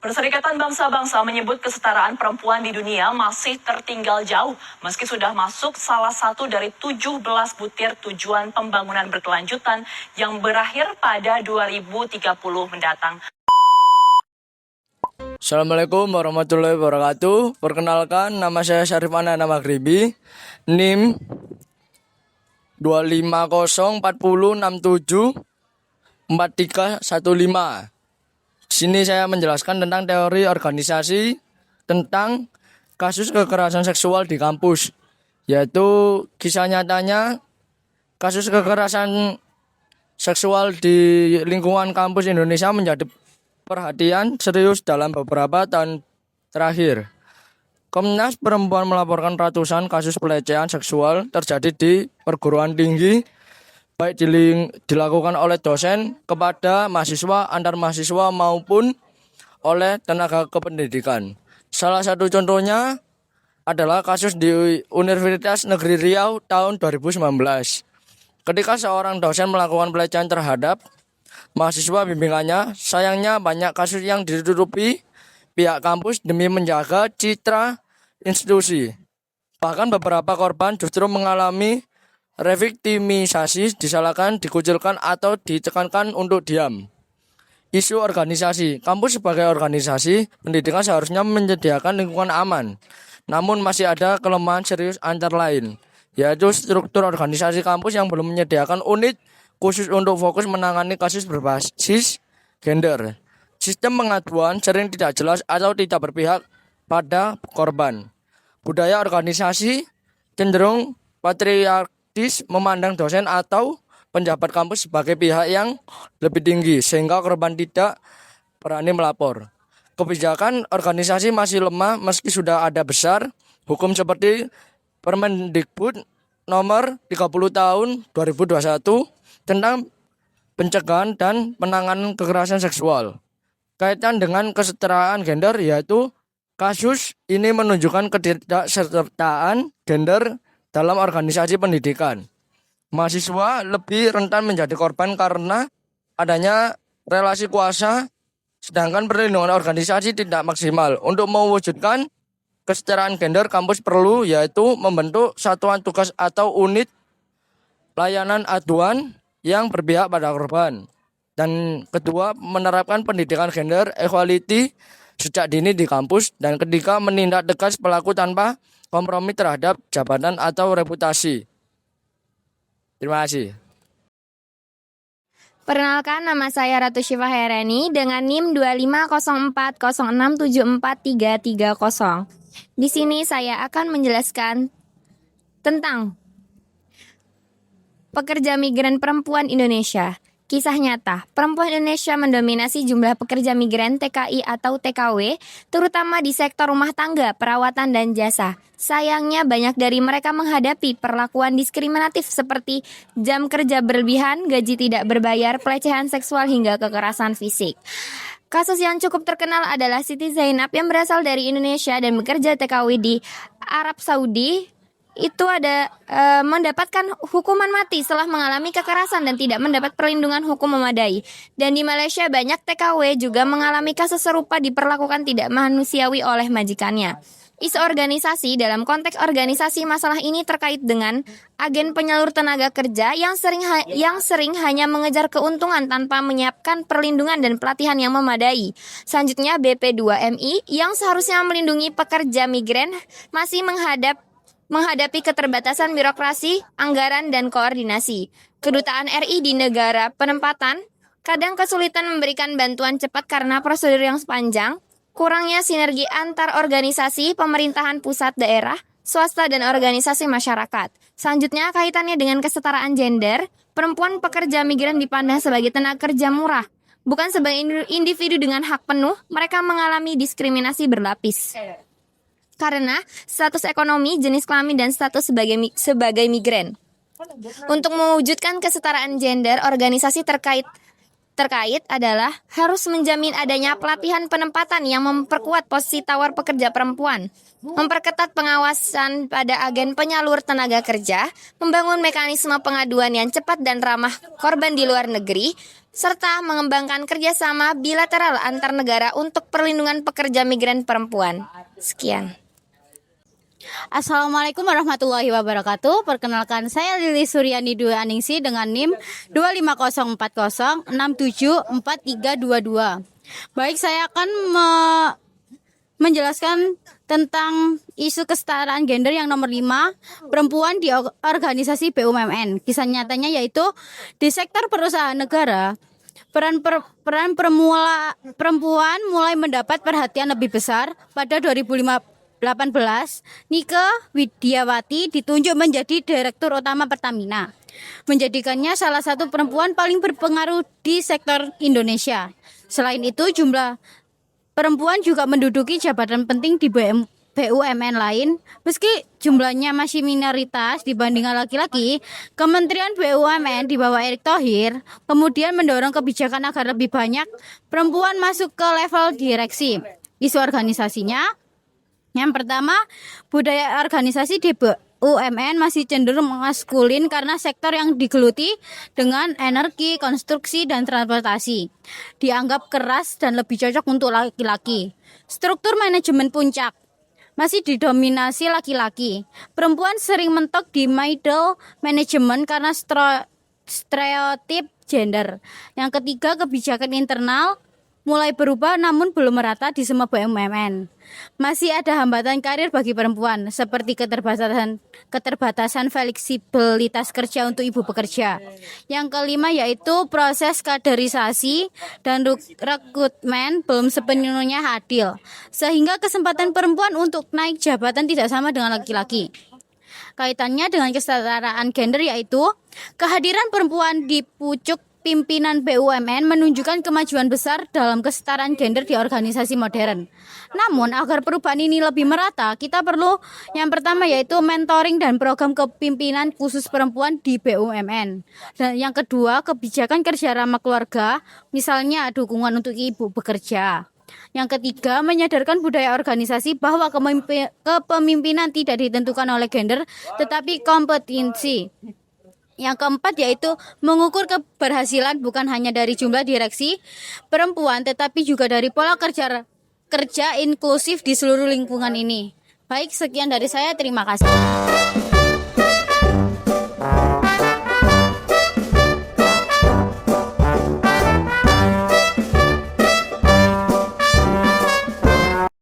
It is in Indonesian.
Perserikatan Bangsa-Bangsa menyebut kesetaraan perempuan di dunia masih tertinggal jauh meski sudah masuk salah satu dari 17 butir tujuan pembangunan berkelanjutan yang berakhir pada 2030 mendatang. Assalamualaikum warahmatullahi wabarakatuh. Perkenalkan, nama saya Syarif Ananda Maghribi, NIM 25040674315. Di sini saya menjelaskan tentang teori organisasi tentang kasus kekerasan seksual di kampus, yaitu kisah nyatanya kasus kekerasan seksual di lingkungan kampus Indonesia menjadi perhatian serius dalam beberapa tahun terakhir. Komnas Perempuan melaporkan ratusan kasus pelecehan seksual terjadi di perguruan tinggi, baik dilakukan oleh dosen kepada mahasiswa, antar mahasiswa maupun oleh tenaga kependidikan. Salah satu contohnya adalah kasus di Universitas Negeri Riau tahun 2019. Ketika seorang dosen melakukan pelecehan terhadap mahasiswa bimbingannya, sayangnya banyak kasus yang ditutupi pihak kampus demi menjaga citra institusi. Bahkan beberapa korban justru mengalami reviktimisasi, disalahkan, dikucilkan, atau ditekankan untuk diam. Isu organisasi. Kampus sebagai organisasi pendidikan seharusnya menyediakan lingkungan aman. Namun masih ada kelemahan serius antara lain, yaitu struktur organisasi kampus yang belum menyediakan unit khusus untuk fokus menangani kasus berbasis gender. Sistem pengaduan sering tidak jelas atau tidak berpihak pada korban. Budaya organisasi cenderung patriarkis, memandang dosen atau penjabat kampus sebagai pihak yang lebih tinggi sehingga korban tidak berani melapor. Kebijakan organisasi masih lemah meski sudah ada besar hukum seperti Permendikbud nomor 30 tahun 2021 tentang pencegahan dan penanganan kekerasan seksual. Kaitan dengan kesetaraan gender, yaitu kasus ini menunjukkan ketidaksertaan gender dalam organisasi pendidikan. Mahasiswa lebih rentan menjadi korban karena adanya relasi kuasa, sedangkan perlindungan organisasi tidak maksimal. Untuk mewujudkan kesetaraan gender, kampus perlu yaitu membentuk satuan tugas atau unit layanan aduan yang berpihak pada korban. Dan kedua, menerapkan pendidikan gender equality sejak dini di kampus, dan ketiga, menindak tegas pelaku tanpa kompromi terhadap jabatan atau reputasi. Terima kasih. Perkenalkan, nama saya Ratu Syifa Hereni dengan NIM 25040674330. Di sini saya akan menjelaskan tentang pekerja migran perempuan Indonesia. Kisah nyata, perempuan Indonesia mendominasi jumlah pekerja migran TKI atau TKW, terutama di sektor rumah tangga, perawatan, dan jasa. Sayangnya banyak dari mereka menghadapi perlakuan diskriminatif seperti jam kerja berlebihan, gaji tidak berbayar, pelecehan seksual, hingga kekerasan fisik. Kasus yang cukup terkenal adalah Siti Zainab yang berasal dari Indonesia dan bekerja TKW di Arab Saudi. Itu mendapatkan hukuman mati setelah mengalami kekerasan dan tidak mendapat perlindungan hukum memadai. Dan di Malaysia banyak TKW juga mengalami kasus serupa, diperlakukan tidak manusiawi oleh majikannya. Isu organisasi, dalam konteks organisasi, masalah ini terkait dengan agen penyalur tenaga kerja yang sering hanya mengejar keuntungan tanpa menyiapkan perlindungan dan pelatihan yang memadai. Selanjutnya, BP2MI yang seharusnya melindungi pekerja migran masih menghadapi keterbatasan birokrasi, anggaran, dan koordinasi. Kedutaan RI di negara penempatan kadang kesulitan memberikan bantuan cepat karena prosedur yang panjang, kurangnya sinergi antar organisasi pemerintahan pusat, daerah, swasta, dan organisasi masyarakat. Selanjutnya, kaitannya dengan kesetaraan gender, perempuan pekerja migran dipandang sebagai tenaga kerja murah, bukan sebagai individu dengan hak penuh. Mereka mengalami diskriminasi berlapis karena status ekonomi, jenis kelamin, dan status sebagai migran. Untuk mewujudkan kesetaraan gender, organisasi terkait terkait adalah harus menjamin adanya pelatihan penempatan yang memperkuat posisi tawar pekerja perempuan, memperketat pengawasan pada agen penyalur tenaga kerja, membangun mekanisme pengaduan yang cepat dan ramah korban di luar negeri, serta mengembangkan kerjasama bilateral antar negara untuk perlindungan pekerja migran perempuan. Sekian. Assalamualaikum warahmatullahi wabarakatuh. Perkenalkan, saya Lili Suryani Dwi Aningsi dengan NIM 25040674322. Baik, saya akan menjelaskan tentang isu kesetaraan gender yang nomor 5, perempuan di organisasi BUMN. Kisah nyatanya yaitu di sektor perusahaan negara, peran perempuan mulai mendapat perhatian lebih besar. Pada 2018, Nike Widiawati ditunjuk menjadi Direktur Utama Pertamina, menjadikannya salah satu perempuan paling berpengaruh di sektor Indonesia. Selain itu, jumlah perempuan juga menduduki jabatan penting di BUMN lain. Meski jumlahnya masih minoritas dibandingkan laki-laki, Kementerian BUMN di bawah Erick Thohir kemudian mendorong kebijakan agar lebih banyak perempuan masuk ke level direksi. Isu organisasinya, yang pertama, budaya organisasi di BUMN masih cenderung maskulin karena sektor yang digeluti dengan energi, konstruksi, dan transportasi dianggap keras dan lebih cocok untuk laki-laki. Struktur manajemen puncak masih didominasi laki-laki. Perempuan sering mentok di middle management karena stereotip gender. Yang ketiga, kebijakan internal mulai berubah namun belum merata di semua BUMN. Masih ada hambatan karir bagi perempuan seperti keterbatasan fleksibilitas kerja untuk ibu pekerja. Yang kelima yaitu proses kaderisasi dan rekrutmen belum sepenuhnya adil, sehingga kesempatan perempuan untuk naik jabatan tidak sama dengan laki-laki. Kaitannya dengan kesetaraan gender yaitu kehadiran perempuan di pucuk pimpinan BUMN menunjukkan kemajuan besar dalam kesetaraan gender di organisasi modern. Namun, agar perubahan ini lebih merata, kita perlu yang pertama yaitu mentoring dan program kepemimpinan khusus perempuan di BUMN. Dan yang kedua, kebijakan kerja ramah keluarga, misalnya dukungan untuk ibu bekerja. Yang ketiga, menyadarkan budaya organisasi bahwa kepemimpinan tidak ditentukan oleh gender, tetapi kompetensi. Yang keempat yaitu mengukur keberhasilan bukan hanya dari jumlah direksi perempuan tetapi juga dari pola kerja inklusif di seluruh lingkungan ini. Baik, sekian dari saya, terima kasih.